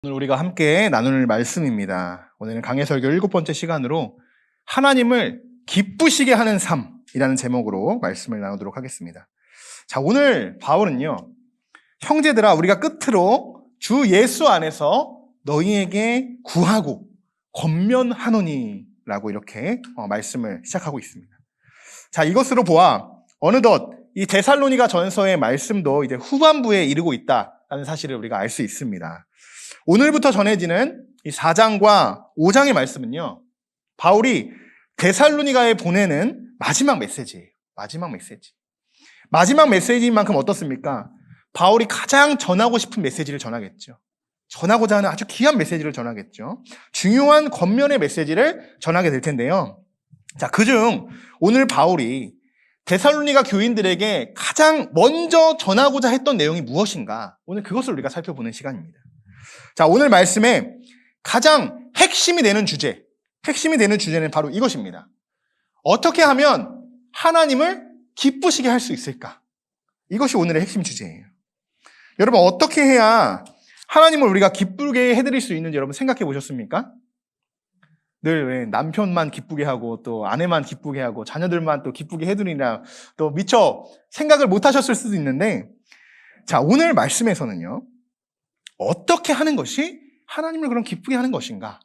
오늘 우리가 함께 나눌 말씀입니다. 오늘은 강해설교 7번째 시간으로 하나님을 기쁘시게 하는 삶이라는 제목으로 말씀을 나누도록 하겠습니다. 자, 오늘 바울은요, 형제들아, 우리가 끝으로 주 예수 안에서 너희에게 구하고 권면하노니 라고 이렇게 말씀을 시작하고 있습니다. 자, 이것으로 보아 어느덧 이 데살로니가 전서의 말씀도 이제 후반부에 이르고 있다라는 사실을 우리가 알 수 있습니다. 오늘부터 전해지는 이 4장과 5장의 말씀은요, 바울이 데살로니가에 보내는 마지막 메시지예요. 마지막 메시지. 마지막 메시지인 만큼 어떻습니까? 바울이 가장 전하고 싶은 메시지를 전하겠죠. 전하고자 하는 아주 귀한 메시지를 전하겠죠. 중요한 권면의 메시지를 전하게 될 텐데요. 자, 그중 오늘 바울이 데살로니가 교인들에게 가장 먼저 전하고자 했던 내용이 무엇인가? 오늘 그것을 우리가 살펴보는 시간입니다. 자, 오늘 말씀에 가장 핵심이 되는 주제는 바로 이것입니다. 어떻게 하면 하나님을 기쁘시게 할 수 있을까? 이것이 오늘의 핵심 주제예요. 여러분, 어떻게 해야 하나님을 우리가 기쁘게 해드릴 수 있는지 여러분 생각해 보셨습니까? 늘 왜 남편만 기쁘게 하고 또 아내만 기쁘게 하고 자녀들만 또 기쁘게 해드리냐 또 미처 생각을 못 하셨을 수도 있는데, 자, 오늘 말씀에서는요, 어떻게 하는 것이 하나님을 그럼 기쁘게 하는 것인가?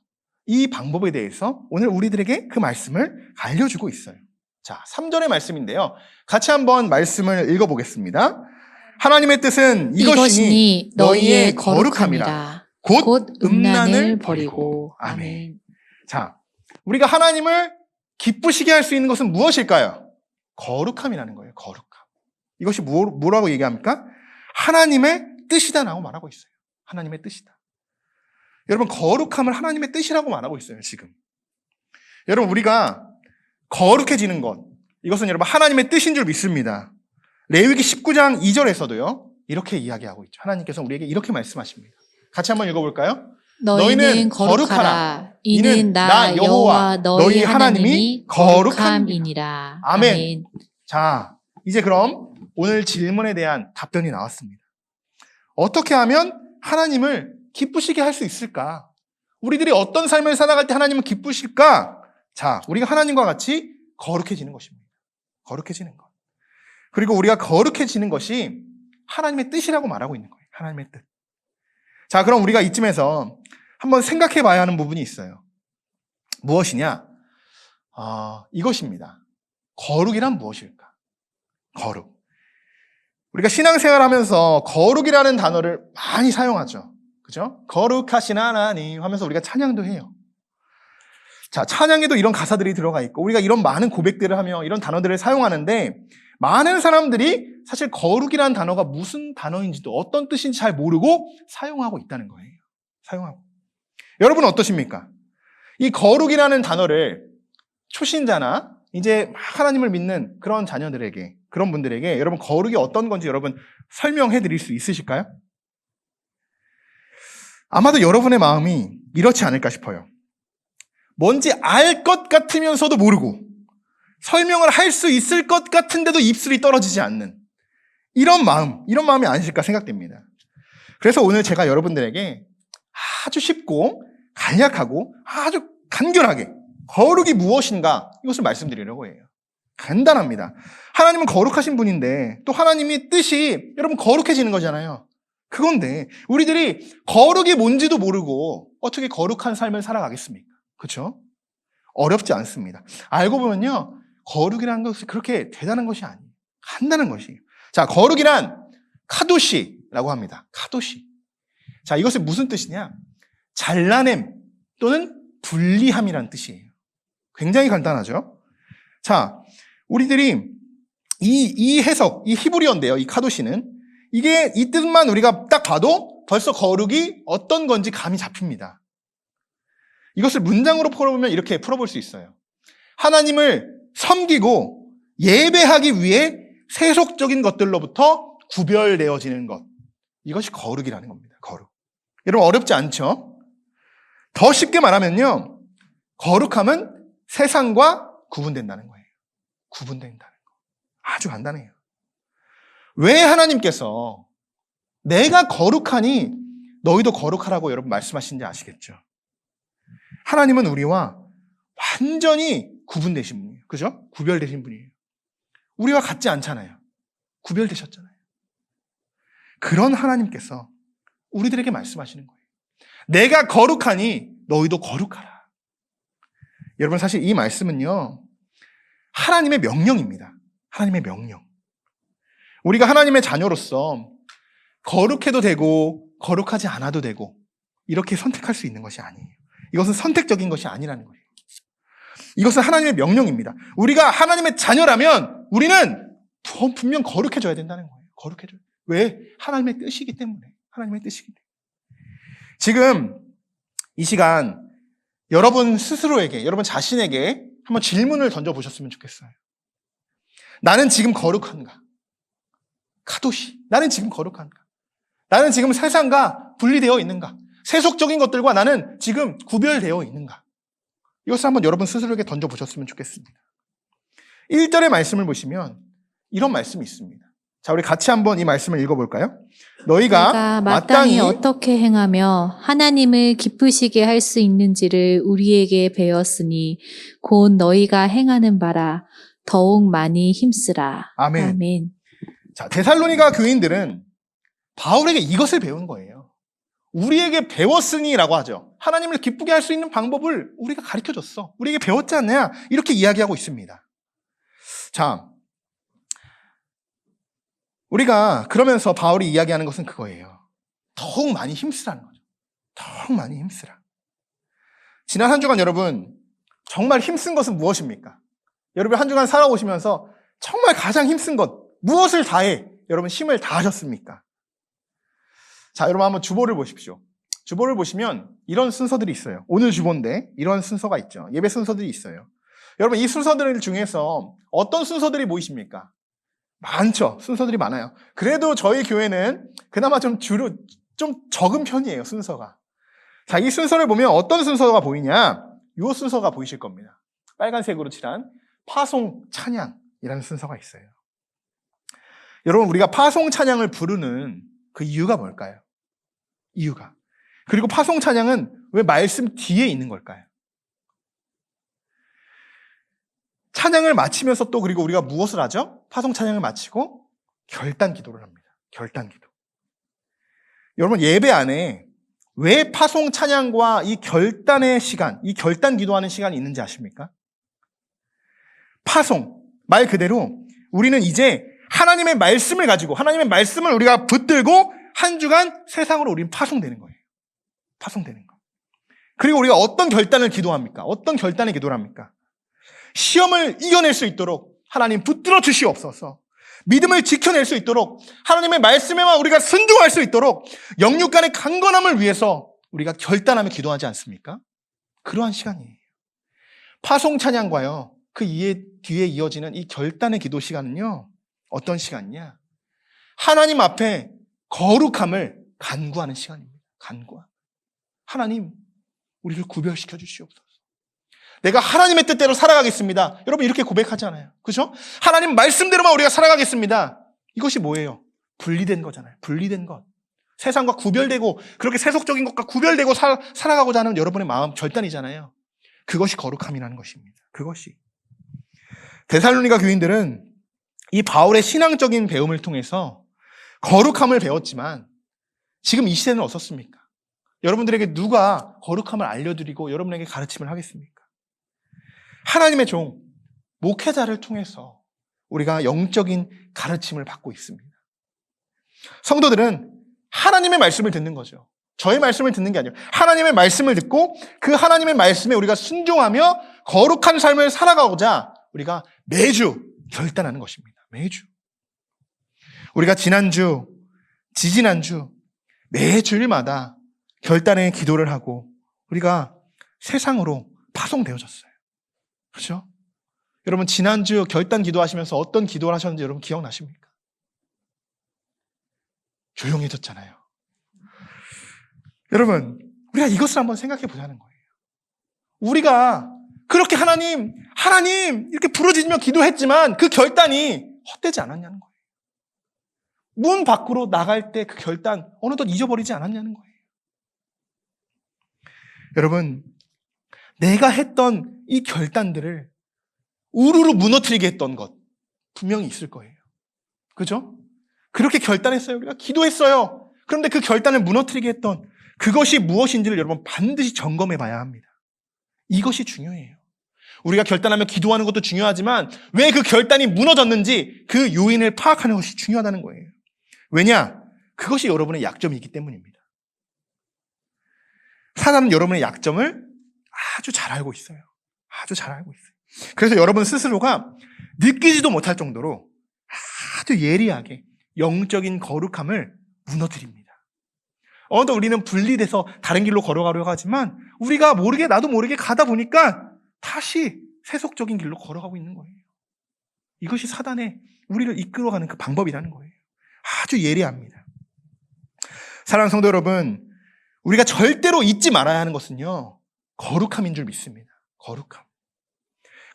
이 방법에 대해서 오늘 우리들에게 그 말씀을 알려주고 있어요. 자, 3절의 말씀인데요. 같이 한번 말씀을 읽어보겠습니다. 하나님의 뜻은 이것이니 너희의 거룩함이라. 곧 음란을 버리고. 아멘. 자, 우리가 하나님을 기쁘시게 할 수 있는 것은 무엇일까요? 거룩함이라는 거예요. 거룩함. 이것이 뭐라고 얘기합니까? 하나님의 뜻이다라고 말하고 있어요. 하나님의 뜻이다. 여러분, 거룩함을 하나님의 뜻이라고 말하고 있어요, 지금. 여러분, 우리가 거룩해지는 것, 이것은 여러분 하나님의 뜻인 줄 믿습니다. 레위기 19장 2절에서도요, 이렇게 이야기하고 있죠. 하나님께서 우리에게 이렇게 말씀하십니다. 같이 한번 읽어볼까요? 너희는 거룩하라. 이는 나 여호와 너희 하나님이 거룩함이니라. 아멘. 자, 이제 그럼 오늘 질문에 대한 답변이 나왔습니다. 어떻게 하면 하나님을 기쁘시게 할 수 있을까? 우리들이 어떤 삶을 살아갈 때 하나님은 기쁘실까? 자, 우리가 하나님과 같이 거룩해지는 것입니다. 거룩해지는 것. 그리고 우리가 거룩해지는 것이 하나님의 뜻이라고 말하고 있는 거예요. 하나님의 뜻. 자, 그럼 우리가 이쯤에서 한번 생각해 봐야 하는 부분이 있어요. 무엇이냐? 이것입니다. 거룩이란 무엇일까? 거룩. 우리가 신앙생활 하면서 거룩이라는 단어를 많이 사용하죠. 그죠? 거룩하신 하나님 하면서 우리가 찬양도 해요. 자, 찬양에도 이런 가사들이 들어가 있고 우리가 이런 많은 고백들을 하며 이런 단어들을 사용하는데, 많은 사람들이 사실 거룩이라는 단어가 무슨 단어인지도 어떤 뜻인지 잘 모르고 사용하고 있다는 거예요. 사용하고. 여러분은 어떠십니까? 이 거룩이라는 단어를 초신자나 이제 하나님을 믿는 그런 자녀들에게, 그런 분들에게 여러분 거룩이 어떤 건지 여러분 설명해 드릴 수 있으실까요? 아마도 여러분의 마음이 이렇지 않을까 싶어요. 뭔지 알 것 같으면서도 모르고 설명을 할 수 있을 것 같은데도 입술이 떨어지지 않는 이런 마음이 아니실까 생각됩니다. 그래서 오늘 제가 여러분들에게 아주 쉽고 간략하고 아주 간결하게 거룩이 무엇인가 이것을 말씀드리려고 해요. 간단합니다. 하나님은 거룩하신 분인데 또 하나님의 뜻이 여러분 거룩해지는 거잖아요. 그건데 우리들이 거룩이 뭔지도 모르고 어떻게 거룩한 삶을 살아가겠습니까? 그렇죠? 어렵지 않습니다. 알고 보면요, 거룩이라는 것이 그렇게 대단한 것이 아니에요. 간단한 것이에요. 자, 거룩이란 카도시라고 합니다. 카도시. 자, 이것은 무슨 뜻이냐? 잘라냄 또는 분리함이라는 뜻이에요. 굉장히 간단하죠? 자, 우리들이 이 해석, 이 히브리어인데요. 이 카도시는 이게 이 뜻만 우리가 딱 봐도 벌써 거룩이 어떤 건지 감이 잡힙니다. 이것을 문장으로 풀어보면 이렇게 풀어볼 수 있어요. 하나님을 섬기고 예배하기 위해 세속적인 것들로부터 구별되어지는 것. 이것이 거룩이라는 겁니다. 거룩. 여러분 어렵지 않죠? 더 쉽게 말하면요, 거룩함은 세상과 구분된다는 거예요. 구분된다는 거. 아주 간단해요. 왜 하나님께서 내가 거룩하니 너희도 거룩하라고 여러분 말씀하신지 아시겠죠? 하나님은 우리와 완전히 구분되신 분이에요. 그죠? 구별되신 분이에요. 우리와 같지 않잖아요. 구별되셨잖아요. 그런 하나님께서 우리들에게 말씀하시는 거예요. 내가 거룩하니 너희도 거룩하라. 여러분 사실 이 말씀은요, 하나님의 명령입니다. 하나님의 명령. 우리가 하나님의 자녀로서 거룩해도 되고 거룩하지 않아도 되고 이렇게 선택할 수 있는 것이 아니에요. 이것은 선택적인 것이 아니라는 거예요. 이것은 하나님의 명령입니다. 우리가 하나님의 자녀라면 우리는 분명 거룩해져야 된다는 거예요. 거룩해져야 돼요. 왜? 하나님의 뜻이기 때문에. 하나님의 뜻이기 때문에. 지금 이 시간 여러분 스스로에게, 여러분 자신에게 한번 질문을 던져보셨으면 좋겠어요. 나는 지금 거룩한가? 카도시. 나는 지금 거룩한가? 나는 지금 세상과 분리되어 있는가? 세속적인 것들과 나는 지금 구별되어 있는가? 이것을 한번 여러분 스스로에게 던져보셨으면 좋겠습니다. 1절의 말씀을 보시면 이런 말씀이 있습니다. 자, 우리 같이 한번 이 말씀을 읽어볼까요? 너희가 마땅히 어떻게 행하며 하나님을 기쁘시게 할 수 있는지를 우리에게 배웠으니 곧 너희가 행하는 바라 더욱 많이 힘쓰라. 아멘. 아멘. 자, 데살로니가 교인들은 바울에게 이것을 배운 거예요. 우리에게 배웠으니라고 하죠. 하나님을 기쁘게 할 수 있는 방법을 우리가 가르쳐줬어. 우리에게 배웠지 않느냐? 이렇게 이야기하고 있습니다. 자, 우리가 그러면서 바울이 이야기하는 것은 그거예요. 더욱 많이 힘쓰라는 거죠. 더욱 많이 힘쓰라. 지난 한 주간 여러분 정말 힘쓴 것은 무엇입니까? 여러분 한 주간 살아오시면서 정말 가장 힘쓴 것 무엇을 다해 여러분 힘을 다하셨습니까? 자, 여러분 한번 주보를 보십시오. 주보를 보시면 이런 순서들이 있어요. 오늘 주보인데 이런 순서가 있죠. 예배 순서들이 있어요. 여러분 이 순서들 중에서 어떤 순서들이 보이십니까? 많죠. 순서들이 많아요. 그래도 저희 교회는 그나마 좀 적은 편이에요. 순서가. 자, 이 순서를 보면 어떤 순서가 보이냐? 이 순서가 보이실 겁니다. 빨간색으로 칠한 파송 찬양이라는 순서가 있어요. 여러분 우리가 파송 찬양을 부르는 그 이유가 뭘까요? 이유가. 그리고 파송 찬양은 왜 말씀 뒤에 있는 걸까요? 찬양을 마치면서 또 그리고 우리가 무엇을 하죠? 파송 찬양을 마치고 결단 기도를 합니다. 결단 기도. 여러분 예배 안에 왜 파송 찬양과 이 결단의 시간, 이 결단 기도하는 시간이 있는지 아십니까? 파송, 말 그대로 우리는 이제 하나님의 말씀을 가지고 하나님의 말씀을 우리가 붙들고 한 주간 세상으로 우리는 파송되는 거예요. 파송되는 거. 그리고 우리가 어떤 결단을 기도합니까? 어떤 결단의 기도를 합니까? 시험을 이겨낼 수 있도록 하나님 붙들어 주시옵소서. 믿음을 지켜낼 수 있도록 하나님의 말씀에만 우리가 순종할 수 있도록 영육 간의 강건함을 위해서 우리가 결단하며 기도하지 않습니까? 그러한 시간이에요. 파송 찬양과요. 그 뒤에 이어지는 이 결단의 기도 시간은요. 어떤 시간이냐? 하나님 앞에 거룩함을 간구하는 시간입니다. 간구함. 하나님, 우리를 구별시켜 주시옵소서. 내가 하나님의 뜻대로 살아가겠습니다. 여러분 이렇게 고백하잖아요. 그렇죠? 하나님 말씀대로만 우리가 살아가겠습니다. 이것이 뭐예요? 분리된 거잖아요. 분리된 것. 세상과 구별되고 그렇게 세속적인 것과 구별되고 살아가고자 하는 여러분의 마음 결단이잖아요. 그것이 거룩함이라는 것입니다. 그것이. 데살로니가 교인들은 이 바울의 신앙적인 배움을 통해서 거룩함을 배웠지만 지금 이 시대는 어떻습니까? 여러분들에게 누가 거룩함을 알려드리고 여러분에게 가르침을 하겠습니까? 하나님의 종, 목회자를 통해서 우리가 영적인 가르침을 받고 있습니다. 성도들은 하나님의 말씀을 듣는 거죠. 저의 말씀을 듣는 게 아니에요. 하나님의 말씀을 듣고 그 하나님의 말씀에 우리가 순종하며 거룩한 삶을 살아가고자 우리가 매주 결단하는 것입니다. 매주. 우리가 지난주, 지지난주 매 주일마다 결단의 기도를 하고 우리가 세상으로 파송되어졌어요. 그렇죠? 여러분 지난주 결단 기도하시면서 어떤 기도를 하셨는지 여러분 기억나십니까? 조용해졌잖아요. 여러분 우리가 이것을 한번 생각해 보자는 거예요. 우리가 그렇게 하나님 이렇게 부르짖으며 기도했지만 그 결단이 헛되지 않았냐는 거예요. 문 밖으로 나갈 때 그 결단 어느덧 잊어버리지 않았냐는 거예요. 여러분, 내가 했던 이 결단들을 우르르 무너뜨리게 했던 것 분명히 있을 거예요. 그죠? 그렇게 결단했어요. 우리가 기도했어요. 그런데 그 결단을 무너뜨리게 했던 그것이 무엇인지를 여러분 반드시 점검해 봐야 합니다. 이것이 중요해요. 우리가 결단하며 기도하는 것도 중요하지만 왜 그 결단이 무너졌는지 그 요인을 파악하는 것이 중요하다는 거예요. 왜냐? 그것이 여러분의 약점이기 때문입니다. 사단은 여러분의 약점을 아주 잘 알고 있어요. 아주 잘 알고 있어요. 그래서 여러분 스스로가 느끼지도 못할 정도로 아주 예리하게 영적인 거룩함을 무너뜨립니다. 어느덧 우리는 분리돼서 다른 길로 걸어가려고 하지만 우리가 모르게 나도 모르게 가다 보니까 다시 세속적인 길로 걸어가고 있는 거예요. 이것이 사단의 우리를 이끌어가는 그 방법이라는 거예요. 아주 예리합니다. 사랑하는 성도 여러분, 우리가 절대로 잊지 말아야 하는 것은요, 거룩함인 줄 믿습니다. 거룩함.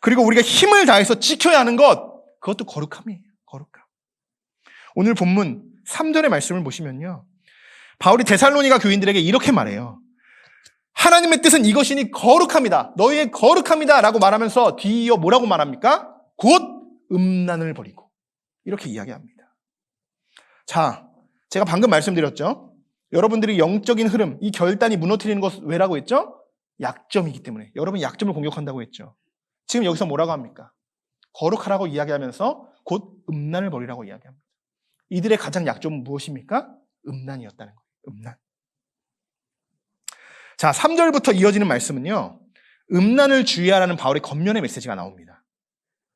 그리고 우리가 힘을 다해서 지켜야 하는 것, 그것도 거룩함이에요. 거룩함. 오늘 본문 3절의 말씀을 보시면요, 바울이 데살로니가 교인들에게 이렇게 말해요. 하나님의 뜻은 이것이니 거룩합니다. 너희의 거룩합니다. 라고 말하면서 뒤이어 뭐라고 말합니까? 곧 음란을 버리고. 이렇게 이야기합니다. 자, 제가 방금 말씀드렸죠? 여러분들이 영적인 흐름, 이 결단이 무너뜨리는 것 왜라고 했죠? 약점이기 때문에. 여러분 약점을 공격한다고 했죠. 지금 여기서 뭐라고 합니까? 거룩하라고 이야기하면서 곧 음란을 버리라고 이야기합니다. 이들의 가장 약점은 무엇입니까? 음란이었다는 거예요. 음란. 자, 3절부터 이어지는 말씀은요, 음란을 주의하라는 바울의 겉면의 메시지가 나옵니다.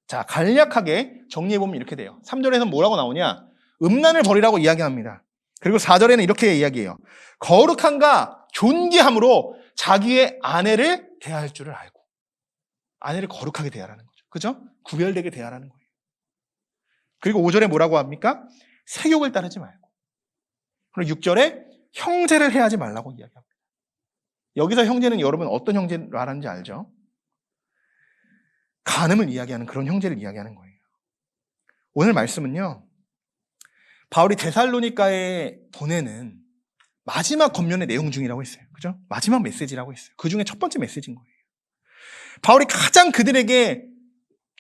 자, 간략하게 정리해보면 이렇게 돼요. 3절에서 뭐라고 나오냐? 음란을 버리라고 이야기합니다. 그리고 4절에는 이렇게 이야기해요. 거룩함과 존귀함으로 자기의 아내를 대할 줄을 알고. 아내를 거룩하게 대하라는 거죠. 그죠? 구별되게 대하라는 거예요. 그리고 5절에 뭐라고 합니까? 세욕을 따르지 말고. 그리고 6절에 형제를 해하지 말라고 이야기합니다. 여기서 형제는 여러분 어떤 형제를 말하는지 알죠? 간음을 이야기하는 그런 형제를 이야기하는 거예요. 오늘 말씀은요, 바울이 데살로니가에 보내는 마지막 겉면의 내용 중이라고 했어요. 그죠? 마지막 메시지라고 했어요. 그 중에 첫 번째 메시지인 거예요. 바울이 가장 그들에게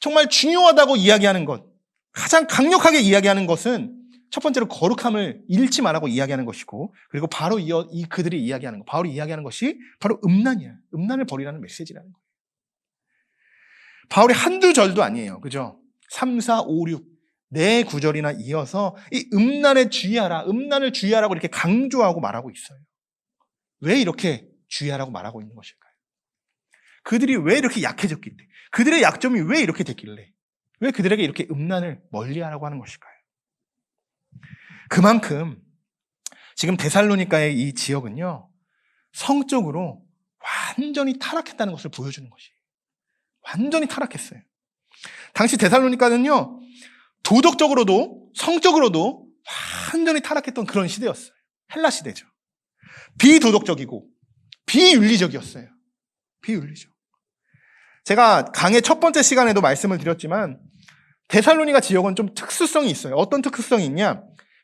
정말 중요하다고 이야기하는 것, 가장 강력하게 이야기하는 것은 첫 번째로 거룩함을 잃지 말라고 이야기하는 것이고, 그리고 바로 그들이 이야기하는 것, 바울이 이야기하는 것이 바로 음란이야. 음란을 버리라는 메시지라는 거예요. 바울이 한두 절도 아니에요. 그죠? 3, 4, 5, 6, 4구절이나 이어서 이 음란에 주의하라, 음란을 주의하라고 이렇게 강조하고 말하고 있어요. 왜 이렇게 주의하라고 말하고 있는 것일까요? 그들이 왜 이렇게 약해졌길래, 그들의 약점이 왜 이렇게 됐길래, 왜 그들에게 이렇게 음란을 멀리하라고 하는 것일까요? 그만큼 지금 데살로니가의 이 지역은요, 성적으로 완전히 타락했다는 것을 보여주는 것이에요. 완전히 타락했어요. 당시 데살로니가는요, 도덕적으로도 성적으로도 완전히 타락했던 그런 시대였어요. 헬라 시대죠. 비도덕적이고 비윤리적이었어요. 비윤리적. 제가 강의 첫 번째 시간에도 말씀을 드렸지만 데살로니가 지역은 좀 특수성이 있어요. 어떤 특수성이 있냐?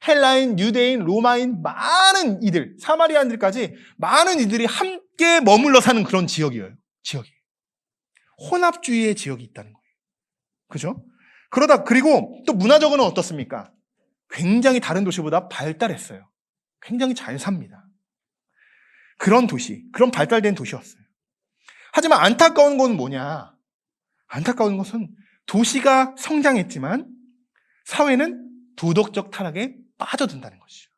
헬라인, 유대인, 로마인 많은 이들, 사마리아인들까지 많은 이들이 함께 머물러 사는 그런 지역이에요. 지역이. 혼합주의의 지역이 있다는 거예요. 그죠? 그리고 또 문화적으로는 어떻습니까? 굉장히 다른 도시보다 발달했어요. 굉장히 잘 삽니다. 그런 도시, 그런 발달된 도시였어요. 하지만 안타까운 건 뭐냐? 안타까운 것은 도시가 성장했지만 사회는 도덕적 타락에 빠져든다는 것이죠.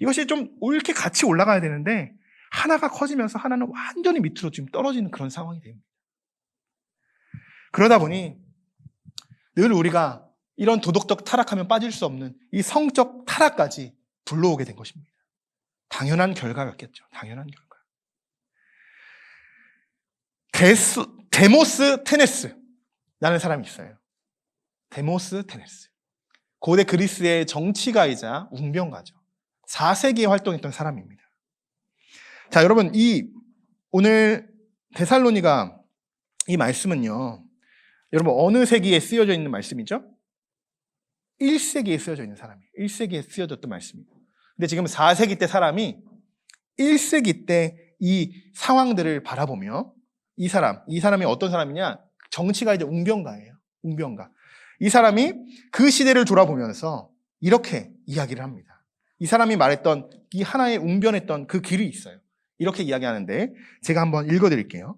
이것이 좀 옳게 같이 올라가야 되는데 하나가 커지면서 하나는 완전히 밑으로 지금 떨어지는 그런 상황이 됩니다. 그러다 보니 늘 우리가 이런 도덕적 타락하면 빠질 수 없는 이 성적 타락까지 불러오게 된 것입니다. 당연한 결과였겠죠. 당연한 결과. 데모스 테네스라는 사람이 있어요. 데모스 테네스. 고대 그리스의 정치가이자 웅변가죠. 4세기에 활동했던 사람입니다. 자, 여러분, 오늘 데살로니가 이 말씀은요, 여러분 어느 세기에 쓰여져 있는 말씀이죠? 1세기에 쓰여져 있는 사람이에요. 1세기에 쓰여졌던 말씀입니다. 근데 지금 4세기 때 사람이 1세기 때 이 상황들을 바라보며 이 사람이 어떤 사람이냐? 정치가 이제 웅변가예요. 웅변가. 이 사람이 그 시대를 돌아보면서 이렇게 이야기를 합니다. 이 사람이 말했던 이 하나의 웅변했던 그 길이 있어요. 이렇게 이야기하는데 제가 한번 읽어드릴게요.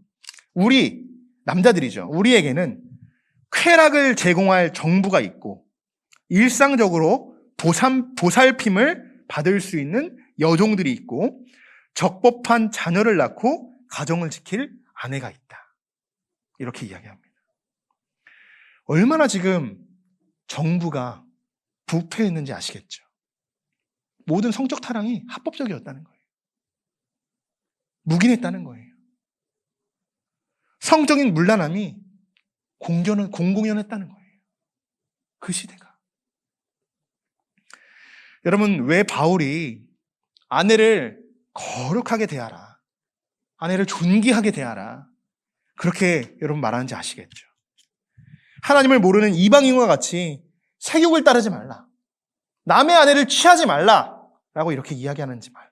우리 남자들이죠. 우리에게는 쾌락을 제공할 정부가 있고 일상적으로 보살핌을 받을 수 있는 여종들이 있고 적법한 자녀를 낳고 가정을 지킬 아내가 있다. 이렇게 이야기합니다. 얼마나 지금 정부가 부패했는지 아시겠죠? 모든 성적 타락이 합법적이었다는 거예요. 묵인했다는 거예요. 성적인 문란함이 공공연했다는 거예요. 그 시대가. 여러분, 왜 바울이 아내를 거룩하게 대하라, 아내를 존귀하게 대하라, 그렇게 여러분 말하는지 아시겠죠? 하나님을 모르는 이방인과 같이 세욕을 따르지 말라, 남의 아내를 취하지 말라라고 이렇게 이야기하는지 말.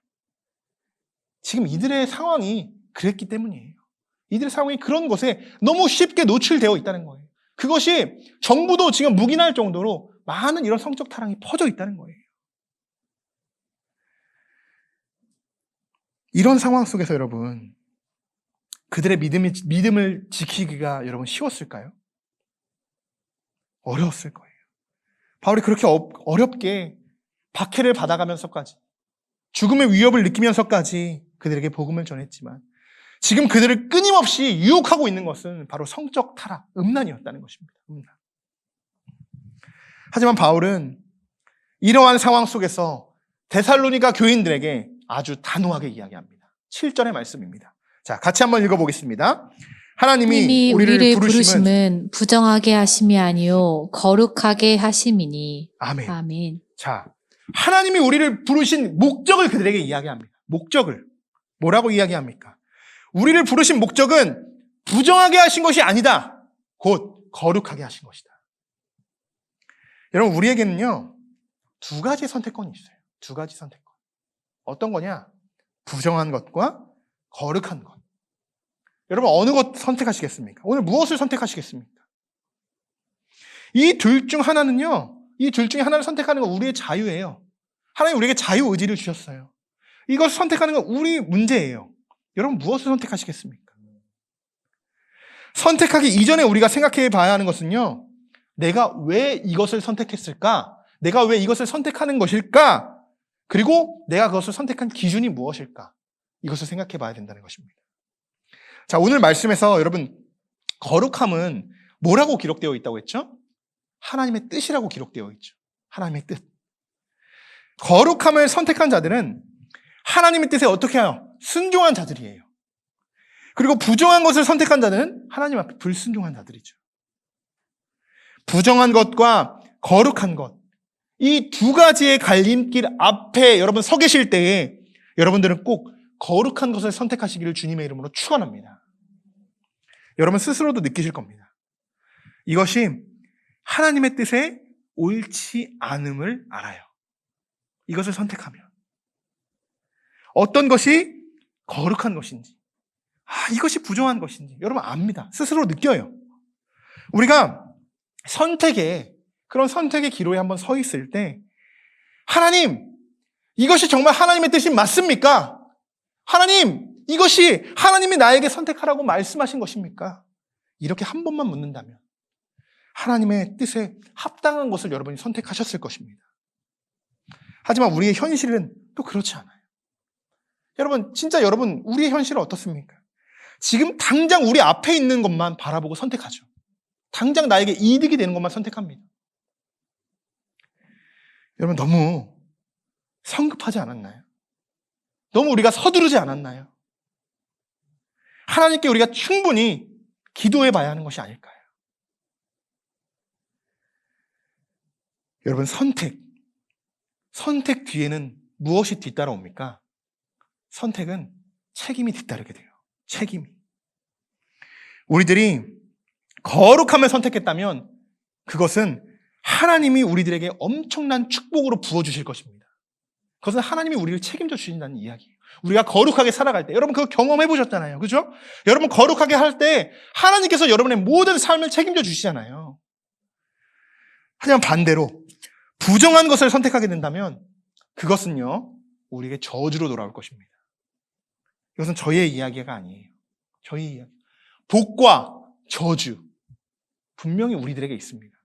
지금 이들의 상황이 그랬기 때문이에요. 이들의 상황이 그런 것에 너무 쉽게 노출되어 있다는 거예요. 그것이 정부도 지금 묵인할 정도로 많은 이런 성적 타락이 퍼져 있다는 거예요. 이런 상황 속에서 여러분, 그들의 믿음을 지키기가 여러분 쉬웠을까요? 어려웠을 거예요. 바울이 그렇게 어렵게 박해를 받아가면서까지, 죽음의 위협을 느끼면서까지 그들에게 복음을 전했지만 지금 그들을 끊임없이 유혹하고 있는 것은 바로 성적 타락, 음란이었다는 것입니다. 음란. 하지만 바울은 이러한 상황 속에서 데살로니가 교인들에게 아주 단호하게 이야기합니다. 7절의 말씀입니다. 자, 같이 한번 읽어보겠습니다. 하나님이 우리를 부르심은 부정하게 하심이 아니요 거룩하게 하심이니. 아멘. 아멘. 자, 하나님이 우리를 부르신 목적을 그들에게 이야기합니다. 목적을. 뭐라고 이야기합니까? 우리를 부르신 목적은 부정하게 하신 것이 아니다. 곧 거룩하게 하신 것이다. 여러분, 우리에게는요, 두 가지 선택권이 있어요. 두 가지 선택권. 어떤 거냐? 부정한 것과 거룩한 것. 여러분, 어느 것 선택하시겠습니까? 오늘 무엇을 선택하시겠습니까? 이 둘 중 하나는요, 이 둘 중에 하나를 선택하는 건 우리의 자유예요. 하나님 우리에게 자유의지를 주셨어요. 이것을 선택하는 건 우리 문제예요. 여러분, 무엇을 선택하시겠습니까? 선택하기 이전에 우리가 생각해 봐야 하는 것은요, 내가 왜 이것을 선택했을까? 내가 왜 이것을 선택하는 것일까? 그리고 내가 그것을 선택한 기준이 무엇일까? 이것을 생각해 봐야 된다는 것입니다. 자, 오늘 말씀에서 여러분, 거룩함은 뭐라고 기록되어 있다고 했죠? 하나님의 뜻이라고 기록되어 있죠. 하나님의 뜻. 거룩함을 선택한 자들은 하나님의 뜻에 어떻게 해요? 순종한 자들이에요. 그리고 부정한 것을 선택한 자들은 하나님 앞에 불순종한 자들이죠. 부정한 것과 거룩한 것, 이 두 가지의 갈림길 앞에 여러분 서 계실 때에 여러분들은 꼭 거룩한 것을 선택하시기를 주님의 이름으로 축원합니다. 여러분 스스로도 느끼실 겁니다. 이것이 하나님의 뜻에 옳지 않음을 알아요. 이것을 선택하면 어떤 것이 거룩한 것인지, 이것이 부정한 것인지 여러분 압니다. 스스로 느껴요. 우리가 그런 선택의 기로에 한번 서 있을 때, 하나님, 이것이 정말 하나님의 뜻이 맞습니까? 하나님, 이것이 하나님이 나에게 선택하라고 말씀하신 것입니까? 이렇게 한 번만 묻는다면 하나님의 뜻에 합당한 것을 여러분이 선택하셨을 것입니다. 하지만 우리의 현실은 또 그렇지 않아요. 여러분, 진짜 여러분, 우리의 현실은 어떻습니까? 지금 당장 우리 앞에 있는 것만 바라보고 선택하죠. 당장 나에게 이득이 되는 것만 선택합니다. 여러분, 너무 성급하지 않았나요? 너무 우리가 서두르지 않았나요? 하나님께 우리가 충분히 기도해 봐야 하는 것이 아닐까요? 여러분, 선택 뒤에는 무엇이 뒤따라옵니까? 선택은 책임이 뒤따르게 돼요. 책임이. 우리들이 거룩함을 선택했다면 그것은 하나님이 우리들에게 엄청난 축복으로 부어주실 것입니다. 그것은 하나님이 우리를 책임져 주신다는 이야기예요. 우리가 거룩하게 살아갈 때, 여러분 그거 경험해 보셨잖아요. 그죠? 여러분 거룩하게 할 때 하나님께서 여러분의 모든 삶을 책임져 주시잖아요. 하지만 반대로 부정한 것을 선택하게 된다면 그것은요, 우리에게 저주로 돌아올 것입니다. 이것은 저의 이야기가 아니에요. 저희 이야기. 복과 저주 분명히 우리들에게 있습니다.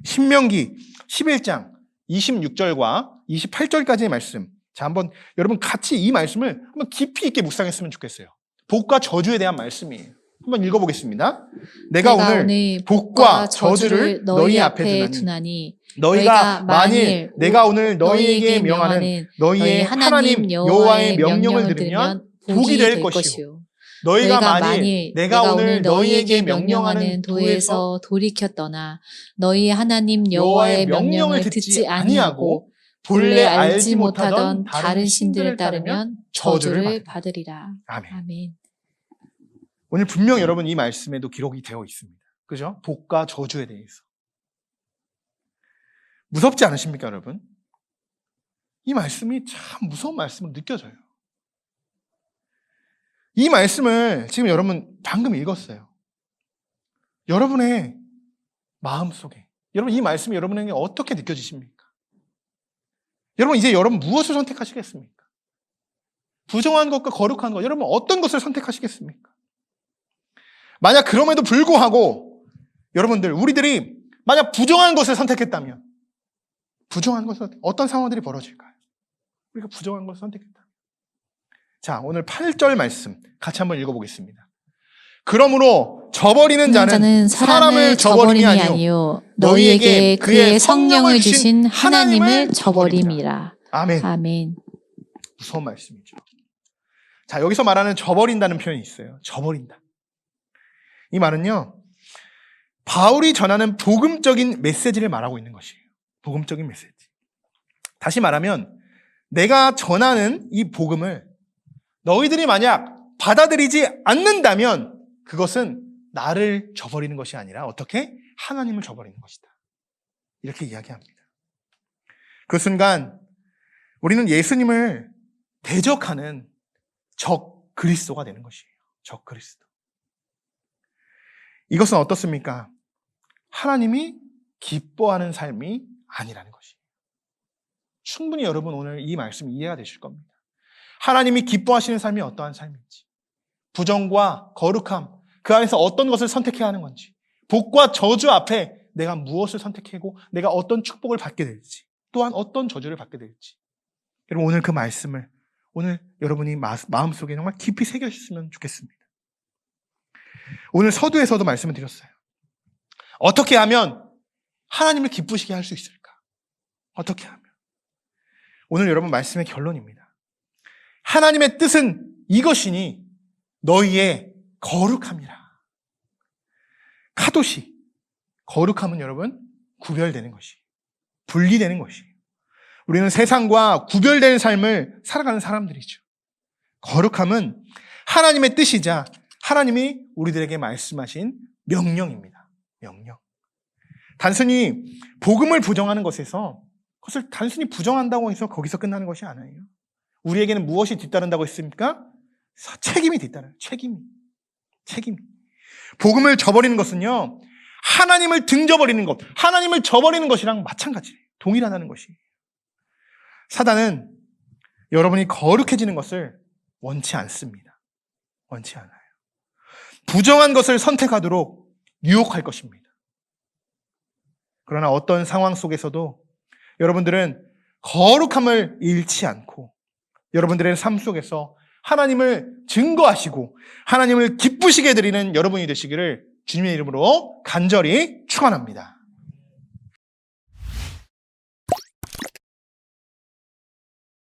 신명기 11장 26절과 28절까지의 말씀. 자, 한번 여러분 같이 이 말씀을 한번 깊이 있게 묵상했으면 좋겠어요. 복과 저주에 대한 말씀이에요. 한번 읽어보겠습니다. 내가 오늘 복과 저주를 너희 앞에 두나니 너희가 만일 내가 오늘 너희에게 명하는 너희의 하나님 여호와의 명령을 들으면 복이 될 것이요. 너희가 만일 내가 오늘 너희에게 명령하는 도에서 돌이켜 떠나 너희 하나님 여호와의 명령을 듣지 아니하고 본래 알지 못하던 다른 신들을 따르면 저주를 받으리라. 아멘. 아멘. 오늘 분명 여러분 이 말씀에도 기록이 되어 있습니다. 그죠? 복과 저주에 대해서. 무섭지 않으십니까, 여러분? 이 말씀이 참 무서운 말씀으로 느껴져요. 이 말씀을 지금 여러분 방금 읽었어요. 여러분의 마음속에, 여러분 이 말씀이 여러분에게 어떻게 느껴지십니까? 여러분 이제 여러분 무엇을 선택하시겠습니까? 부정한 것과 거룩한 것, 여러분 어떤 것을 선택하시겠습니까? 만약 그럼에도 불구하고 여러분들, 우리들이 만약 부정한 것을 선택했다면 부정한 것을 어떤 상황들이 벌어질까요? 우리가 부정한 것을 선택했다면. 자, 오늘 8절 말씀 같이 한번 읽어보겠습니다. 그러므로 저버리는 자는 사람을 저버림이 아니요 너희에게 그의 성령을 주신 하나님을 저버림이라. 아멘. 아멘. 무서운 말씀이죠. 자, 여기서 말하는 저버린다는 표현이 있어요. 저버린다. 이 말은요, 바울이 전하는 복음적인 메시지를 말하고 있는 것이에요. 복음적인 메시지. 다시 말하면 내가 전하는 이 복음을 너희들이 만약 받아들이지 않는다면 그것은 나를 저버리는 것이 아니라 어떻게? 하나님을 저버리는 것이다. 이렇게 이야기합니다. 그 순간 우리는 예수님을 대적하는 적 그리스도가 되는 것이에요. 적 그리스도. 이것은 어떻습니까? 하나님이 기뻐하는 삶이 아니라는 것이에요. 충분히 여러분 오늘 이 말씀 이해가 되실 겁니다. 하나님이 기뻐하시는 삶이 어떠한 삶인지, 부정과 거룩함, 그 안에서 어떤 것을 선택해야 하는 건지, 복과 저주 앞에 내가 무엇을 선택하고 내가 어떤 축복을 받게 될지, 또한 어떤 저주를 받게 될지. 여러분 오늘 그 말씀을 오늘 여러분이 마음속에 정말 깊이 새겨주셨으면 좋겠습니다. 오늘 서두에서도 말씀을 드렸어요. 어떻게 하면 하나님을 기쁘시게 할 수 있을까? 어떻게 하면? 오늘 여러분 말씀의 결론입니다. 하나님의 뜻은 이것이니 너희의 거룩함이라. 카도시, 거룩함은 여러분 구별되는 것이, 분리되는 것이. 우리는 세상과 구별된 삶을 살아가는 사람들이죠. 거룩함은 하나님의 뜻이자 하나님이 우리들에게 말씀하신 명령입니다. 명령. 단순히 복음을 부정하는 것에서 그것을 단순히 부정한다고 해서 거기서 끝나는 것이 아니에요. 우리에게는 무엇이 뒤따른다고 했습니까? 책임이 뒤따라요. 책임. 복음을 저버리는 것은요, 하나님을 등져버리는 것, 하나님을 저버리는 것이랑 마찬가지예요. 동일하다는 것이에요. 사단은 여러분이 거룩해지는 것을 원치 않습니다. 원치 않아요. 부정한 것을 선택하도록 유혹할 것입니다. 그러나 어떤 상황 속에서도 여러분들은 거룩함을 잃지 않고 여러분들의 삶 속에서 하나님을 증거하시고 하나님을 기쁘시게 드리는 여러분이 되시기를 주님의 이름으로 간절히 축원합니다.